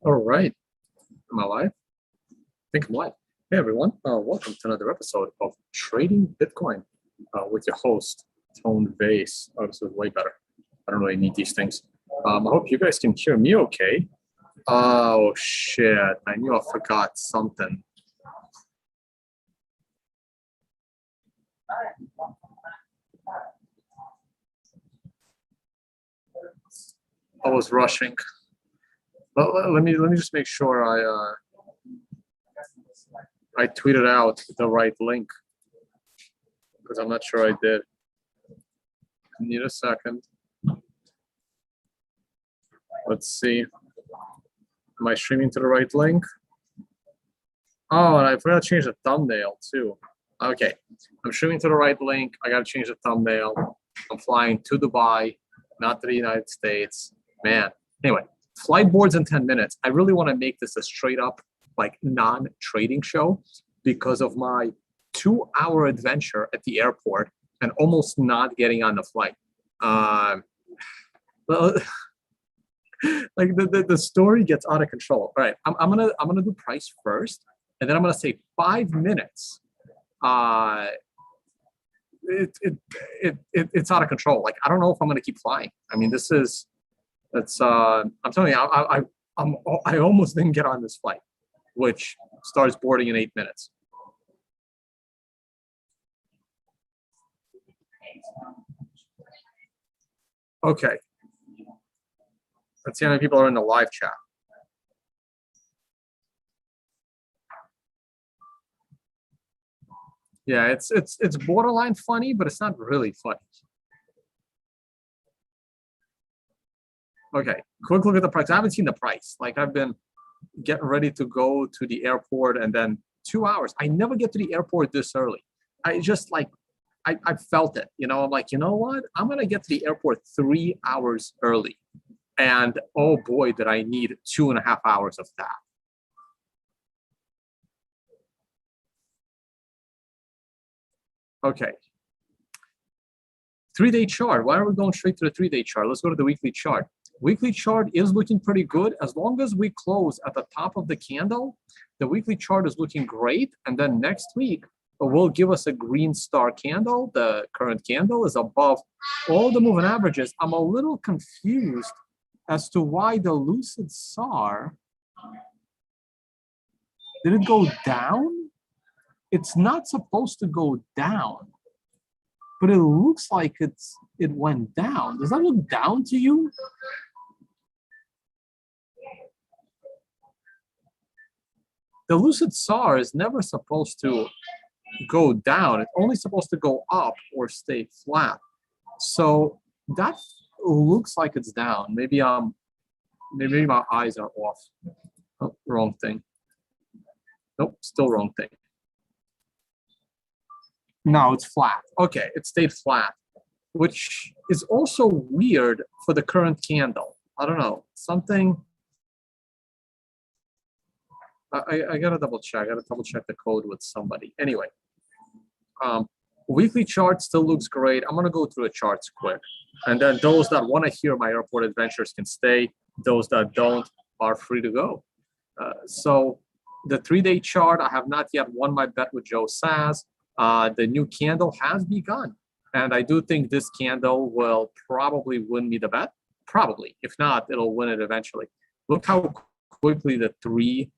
All right. Am I live? I think I'm live. Hey, everyone. Welcome to another episode of Trading Bitcoin with your host, Tone Vays. Oh, this is way better. I don't really need these things. I hope you guys can hear me okay. Oh, shit. I knew I forgot something. I was rushing. Let me just make sure I tweeted out the right link because I'm not sure I did. Need a second. Let's see. Am I streaming to the right link? Oh, and I forgot to change the thumbnail too. Okay, I'm streaming to the right link. I gotta change the thumbnail. I'm flying to Dubai, not to the United States. Man. Anyway, flight boards in 10 minutes. I really want to make this a straight up like non-trading show because of my 2-hour adventure at the airport and almost not getting on the flight. Well, like the story gets out of control. All right, I'm gonna do price first, and then I'm gonna say 5 minutes. Uh, it's out of control. Like I don't know if I'm gonna keep flying. I mean, I'm telling you, I almost didn't get on this flight, which starts boarding in 8 minutes. Okay, let's see how many people are in the live chat. Yeah, it's borderline funny, but it's not really funny. Okay, quick look at the price. I haven't seen the price. Like I've been getting ready to go to the airport and then 2 hours. I never get to the airport this early. I just like I felt it. I'm like, you know what? I'm gonna get to the airport 3 hours early. And oh boy, did I need 2.5 hours of that. Okay. 3-day chart. Why are we going straight to the 3-day chart? Let's go to the weekly chart. Weekly chart is looking pretty good. As long as we close at the top of the candle, the weekly chart is looking great. And then next week will give us a green star candle. The current candle is above all the moving averages. I'm a little confused as to why the Lucid SAR, did it go down? It's not supposed to go down, but it looks like it went down. Does that look down to you? The Lucid SAR is never supposed to go down. It's only supposed to go up or stay flat. So that looks like it's down. Maybe my eyes are off. Oh, wrong thing. Nope, still wrong thing. No, it's flat. Okay, it stayed flat, which is also weird for the current candle. I don't know. Something. I gotta double check. I gotta double check the code with somebody. Anyway, weekly chart still looks great. I'm gonna go through the charts quick, and then those that want to hear my airport adventures can stay. Those that don't are free to go. So the 3-day chart, I have not yet won my bet with Joe Saz. The new candle has begun, and I do think this candle will probably win me the bet. Probably, if not, it'll win it eventually. Look how quickly the 3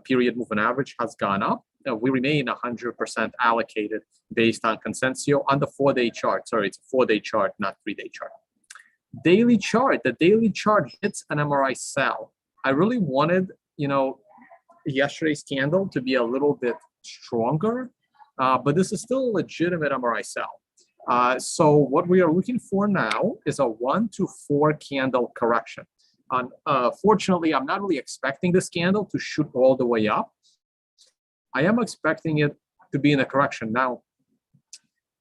period moving average has gone up. We remain 100% allocated based on Consensio on the 4-day chart. Sorry, it's a 4-day chart, not 3-day chart. Daily chart. The daily chart hits an MRI sell. I really wanted, yesterday's candle to be a little bit stronger, but this is still a legitimate MRI sell. So what we are looking for now is a 1 to 4 candle correction. Fortunately, I'm not really expecting this candle to shoot all the way up. I am expecting it to be in a correction. Now,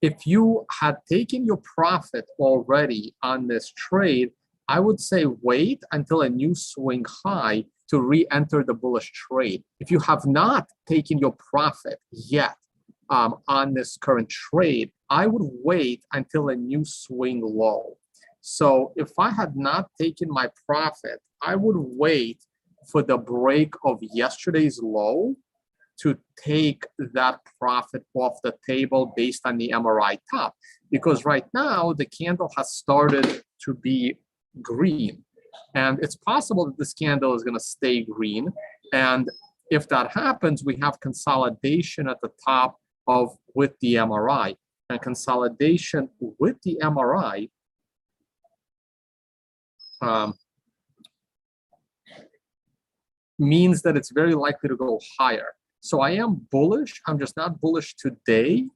if you had taken your profit already on this trade, I would say wait until a new swing high to re-enter the bullish trade. If you have not taken your profit yet on this current trade, I would wait until a new swing low. So if I had not taken my profit, I would wait for the break of yesterday's low to take that profit off the table based on the MRI top. Because right now the candle has started to be green. And it's possible that this candle is going to stay green. And if that happens, we have consolidation at the top of with the MRI. And consolidation with the MRI means that it's very likely to go higher. So I am bullish. I'm just not bullish today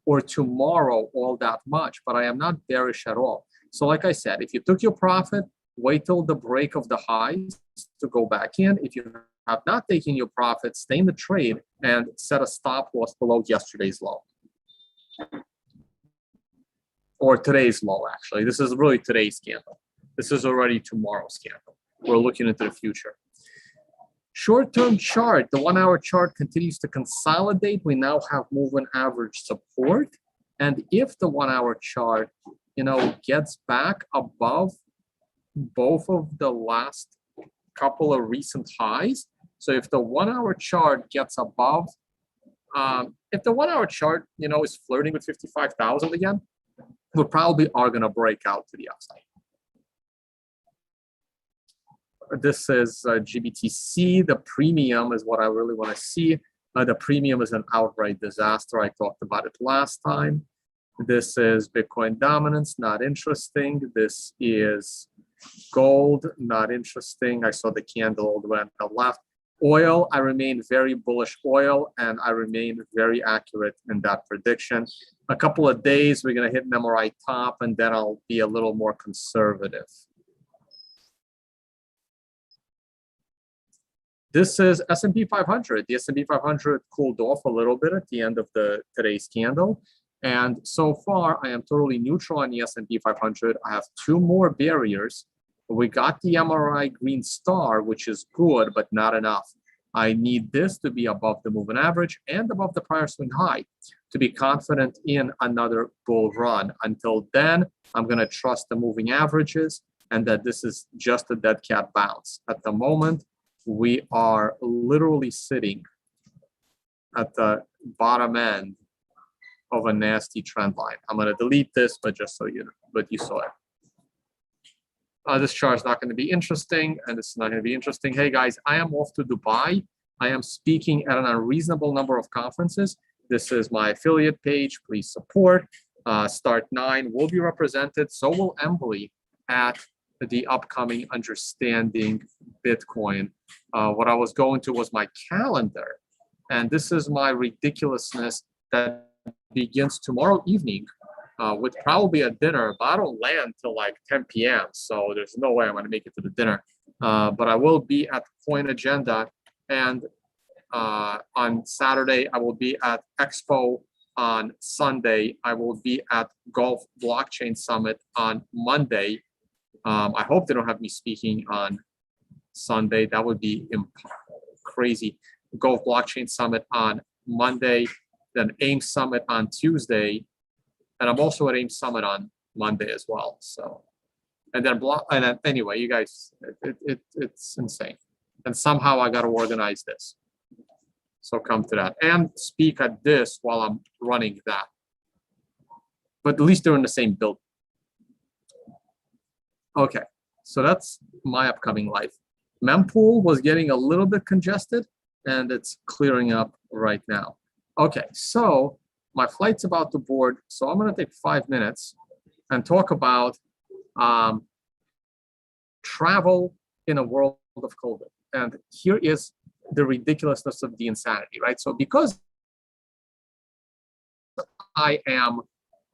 or tomorrow all that much, but I am not bearish at all. So like I said, if you took your profit, wait till the break of the highs to go back in. If you have not taken your profit, stay in the trade and set a stop loss below yesterday's low. Or today's low, actually. This is really today's candle. This is already tomorrow's candle. We're looking into the future. Short-term chart, the 1 hour chart continues to consolidate. We now have moving average support. And if the 1 hour chart, gets back above both of the last couple of recent highs. So if the 1 hour chart gets above, if the 1 hour chart, is flirting with 55,000 again, we probably are going to break out to the upside. This is GBTC. The premium is what I really want to see. The premium is an outright disaster. I talked about it last time. This is Bitcoin dominance, not interesting. This is gold, not interesting. I saw the candle all the way on the left. Oil, I remain very bullish oil, and I remain very accurate in that prediction. A couple of days, we're going to hit an MRI top, and then I'll be a little more conservative. This is S&P 500. The S&P 500 cooled off a little bit at the end of today's candle. And so far, I am totally neutral on the S&P 500. I have two more barriers. We got the MRI green star, which is good, but not enough. I need this to be above the moving average and above the prior swing high to be confident in another bull run. Until then, I'm going to trust the moving averages and that this is just a dead cat bounce. At the moment, we are literally sitting at the bottom end of a nasty trend line. I'm going to delete this, but just so you know, but you saw it. This chart is not going to be interesting, and this is not going to be interesting. Hey guys, I am off to Dubai. I am speaking at an unreasonable number of conferences. This is my affiliate page. Please support. Start 9 will be represented. So will Emily at the upcoming Understanding Bitcoin. What I was going to was my calendar, and this is my ridiculousness that begins tomorrow evening with probably a dinner, but I don't land till like 10 p.m. So there's no way I'm going to make it to the dinner. But I will be at Coin Agenda, and on Saturday I will be at Expo. On Sunday I will be at Gulf Blockchain Summit on Monday. I hope they don't have me speaking on Sunday. That would be crazy. Gulf Blockchain Summit on Monday, then AIM Summit on Tuesday, and I'm also at AIM Summit on Monday as well. So, and then anyway, you guys, it's insane. And somehow I got to organize this. So come to that and speak at this while I'm running that. But at least they're in the same building. Okay, so that's my upcoming life. Mempool was getting a little bit congested, and it's clearing up right now. Okay, so my flight's about to board, so I'm going to take 5 minutes and talk about travel in a world of COVID. And here is the ridiculousness of the insanity, right? So because I am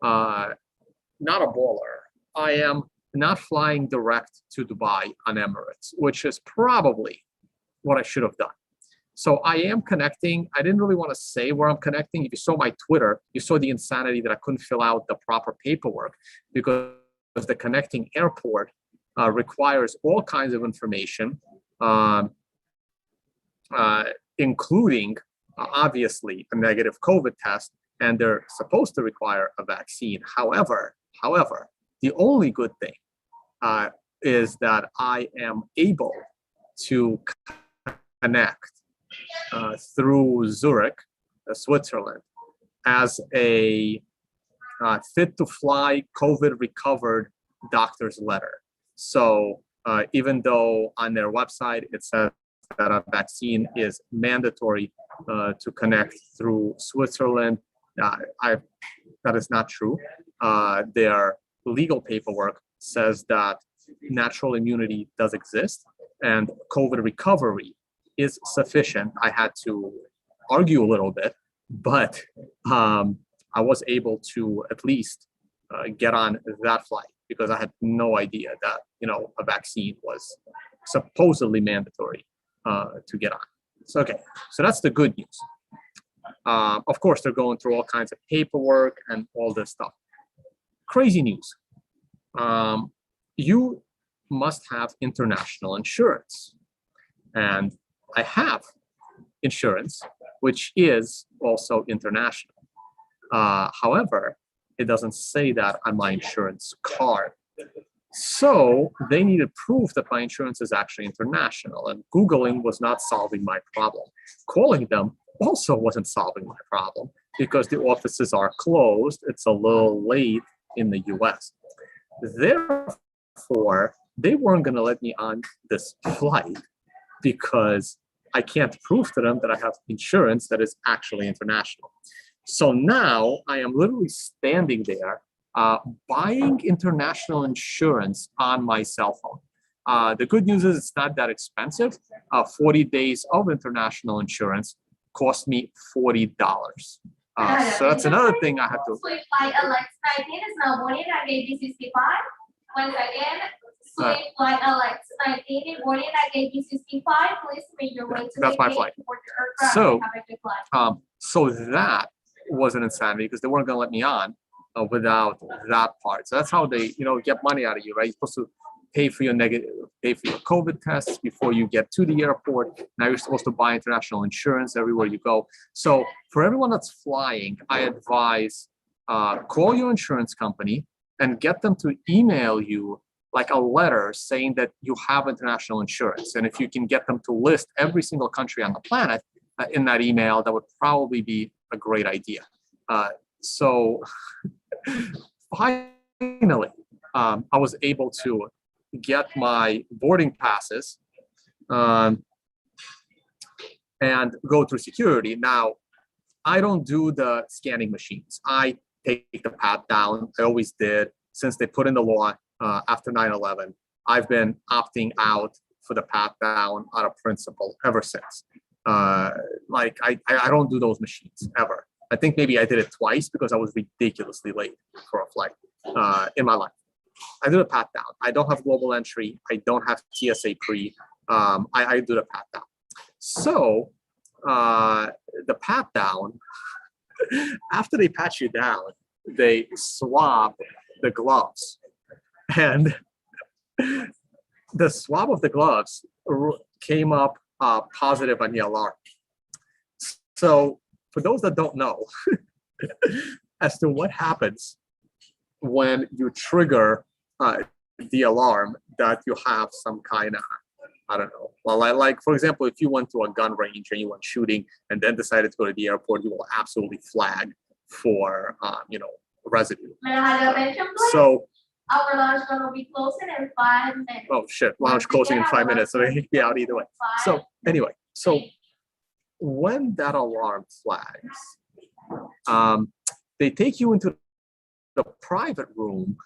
not a baller, I am not flying direct to Dubai on Emirates, which is probably what I should have done. So I am connecting. I didn't really want to say where I'm connecting. If you saw my Twitter, you saw the insanity that I couldn't fill out the proper paperwork because the connecting airport requires all kinds of information, including obviously a negative COVID test, and they're supposed to require a vaccine. However, the only good thing is that I am able to connect through Zurich, Switzerland, as a fit to fly COVID recovered doctor's letter. So even though on their website it says that a vaccine is mandatory to connect through Switzerland, that is not true. Their legal paperwork says that natural immunity does exist and COVID recovery is sufficient. I had to argue a little bit, but I was able to at least get on that flight because I had no idea that a vaccine was supposedly mandatory to get on. So okay, so that's the good news. Of course, they're going through all kinds of paperwork and all this stuff. Crazy news. You must have international insurance. And I have insurance, which is also international. However, it doesn't say that on my insurance card. So they needed proof that my insurance is actually international, and Googling was not solving my problem. Calling them also wasn't solving my problem because the offices are closed. It's a little late in the US. Therefore, they weren't going to let me on this flight because I can't prove to them that I have insurance that is actually international. So now I am literally standing there buying international insurance on my cell phone. The good news is it's not that expensive. 40 days of international insurance cost me $40. So that's another thing I have to. Flight Alex 19 is now boarding at gate 65. Once again, flight Alex 19 boarding at gate 65. Please make your way to that's the my gate flight. for your aircraft. So, have a good flight. So that was an insanity because they weren't going to let me on without that part. So that's how they, get money out of you, right? You're supposed to pay for your COVID tests before you get to the airport. Now you're supposed to buy international insurance everywhere you go. So for everyone that's flying, I advise call your insurance company and get them to email you like a letter saying that you have international insurance. And if you can get them to list every single country on the planet in that email, that would probably be a great idea. So finally, I was able to get my boarding passes and go through security. Now, I don't do the scanning machines. I take the pat down. I always did since they put in the law after 9/11. I've been opting out for the pat down out of principle ever since. I don't do those machines ever. I think maybe I did it twice because I was ridiculously late for a flight in my life. I do the pat down. I don't have global entry. I don't have TSA pre. I do the pat down. So the pat down, after they pat you down, they swab the gloves. And the swab of the gloves came up positive on the alarm. So for those that don't know, as to what happens when you trigger the alarm that you have some kind of, I don't know. Well, like for example, if you went to a gun range and you went shooting and then decided to go to the airport, you will absolutely flag for, residue. So our lounge gonna be closing in 5 minutes. Oh shit, lounge closing in 5 minutes, so they be out either way. So anyway, so when that alarm flags, they take you into the private room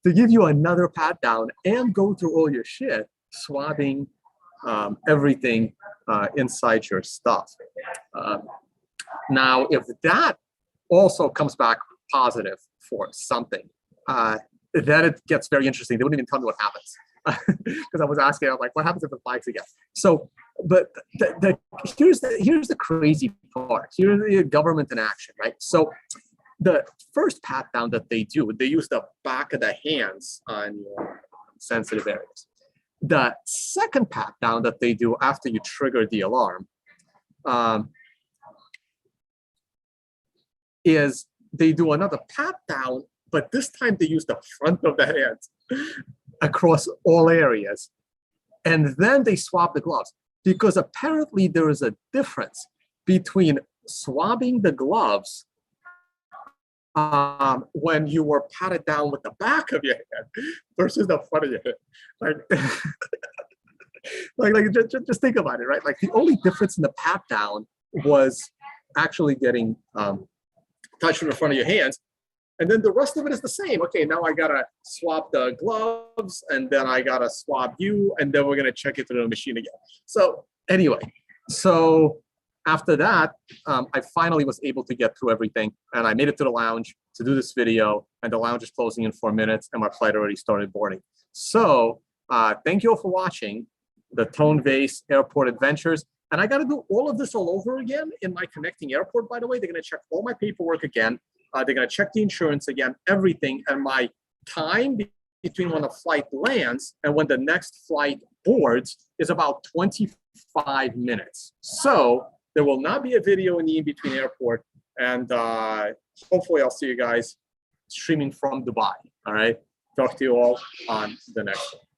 to give you another pat down and go through all your shit, swabbing everything inside your stuff. Now, if that also comes back positive for something, then it gets very interesting. They wouldn't even tell me what happens because I was asking, I'm like, what happens if it flags again? So, but here's the crazy part. Here's the government in action, right? So the first pat down that they do, they use the back of the hands on your sensitive areas. The second pat down that they do after you trigger the alarm is they do another pat down, but this time they use the front of the hands across all areas. And then they swab the gloves. because apparently there is a difference between swabbing the gloves when you were patted down with the back of your hand versus the front of your hand. Just think about it, right? Like the only difference in the pat down was actually getting touched from the front of your hands. And then the rest of it is the same. Okay, now I gotta swap the gloves, and then I gotta swab you, and then we're gonna check it through the machine again. So anyway, so after that, I finally was able to get through everything, and I made it to the lounge to do this video, and the lounge is closing in 4 minutes, and my flight already started boarding. So thank you all for watching the Vays Airport Adventures. And I got to do all of this all over again in my connecting airport, by the way. They're going to check all my paperwork again. They're going to check the insurance again, everything. And my time between when the flight lands and when the next flight boards is about 25 minutes. So there will not be a video in the in-between airport. And hopefully I'll see you guys streaming from Dubai. All right. Talk to you all on the next one.